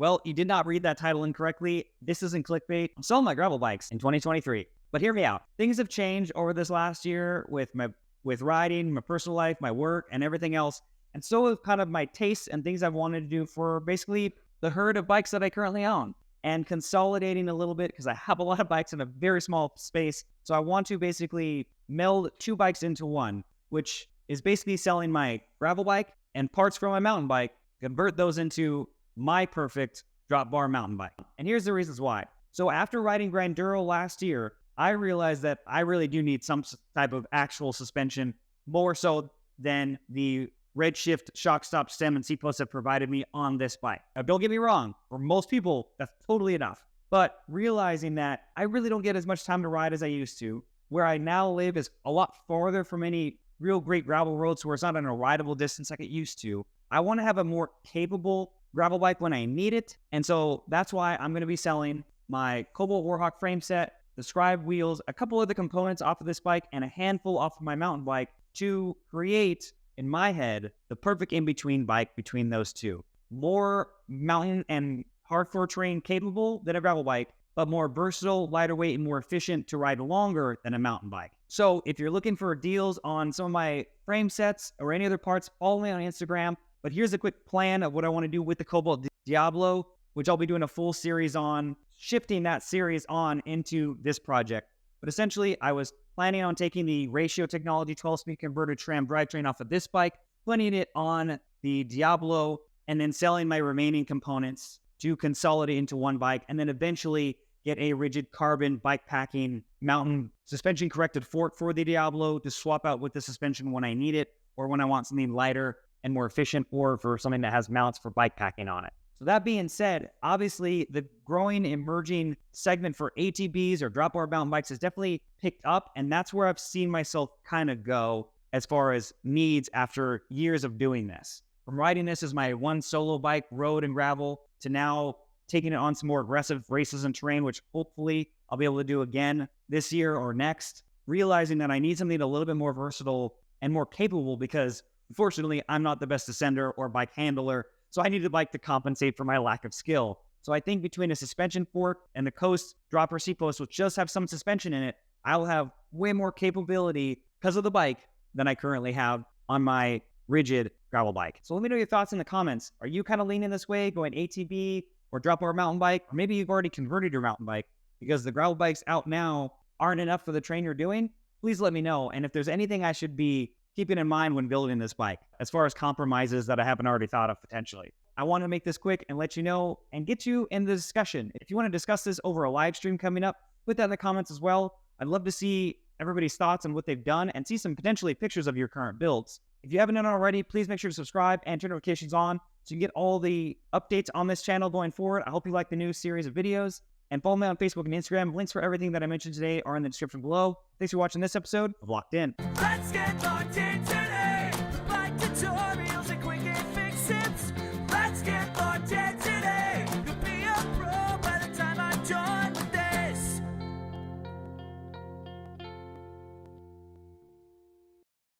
Well, you did not read that title incorrectly. This isn't clickbait. I'm selling my gravel bikes in 2023. But hear me out. Things have changed over this last year with riding, my personal life, my work, and everything else. And so have kind of my tastes and things I've wanted to do for basically the herd of bikes that I currently own. And consolidating a little bit because I have a lot of bikes in a very small space. So I want to basically meld 2 bikes into one, which is basically selling my gravel bike and parts from my mountain bike, convert those into my perfect drop bar mountain bike. And here's the reasons why. So after riding Granduro last year, I realized that I really do need some type of actual suspension, more so than the Redshift shock stop stem and seat posts have provided me on this bike. Now, don't get me wrong, for most people, that's totally enough. But realizing that I really don't get as much time to ride as I used to, where I now live is a lot farther from any real great gravel roads where it's not in a rideable distance like it used to. I want to have a more capable gravel bike when I need it. And so that's why I'm going to be selling my Cobalt Warhawk frame set, the Scribe wheels, a couple of the components off of this bike, and a handful off of my mountain bike to create, in my head, the perfect in-between bike between those two. More mountain and hardcore terrain capable than a gravel bike, but more versatile, lighter weight, and more efficient to ride longer than a mountain bike. So if you're looking for deals on some of my frame sets or any other parts, follow me on Instagram. But here's a quick plan of what I want to do with the Cobalt Diablo, which I'll be doing a full series on, shifting that series on into this project. But essentially, I was planning on taking the Ratio Technology 12-speed converter tram drivetrain off of this bike, putting it on the Diablo, and then selling my remaining components to consolidate into one bike, and then eventually get a rigid carbon bike packing mountain suspension corrected fork for the Diablo to swap out with the suspension when I need it, or when I want something lighter and more efficient, or for something that has mounts for bike packing on it. So that being said, obviously the growing emerging segment for ATBs or drop bar mountain bikes has definitely picked up, and that's where I've seen myself kind of go as far as needs after years of doing this. From riding this as my one solo bike, road and gravel, to now taking it on some more aggressive races and terrain, which hopefully I'll be able to do again this year or next, realizing that I need something a little bit more versatile and more capable because, unfortunately, I'm not the best descender or bike handler, so I need a bike to compensate for my lack of skill. So I think between a suspension fork and the Coast dropper seat post, which just have some suspension in it, I'll have way more capability because of the bike than I currently have on my rigid gravel bike. So let me know your thoughts in the comments. Are you kind of leaning this way, going ATB or drop bar mountain bike? Or maybe you've already converted your mountain bike because the gravel bikes out now aren't enough for the terrain you're doing? Please let me know. And if there's anything I should be keeping in mind when building this bike, as far as compromises that I haven't already thought of potentially. I want to make this quick and let you know and get you in the discussion. If you want to discuss this over a live stream coming up, put that in the comments as well. I'd love to see everybody's thoughts on what they've done and see some potentially pictures of your current builds. If you haven't done it already, please make sure to subscribe and turn notifications on so you can get all the updates on this channel going forward. I hope you like the new series of videos. And follow me on Facebook and Instagram. Links for everything that I mentioned today are in the description below. Thanks for watching this episode of Locked In. Let's get locked in.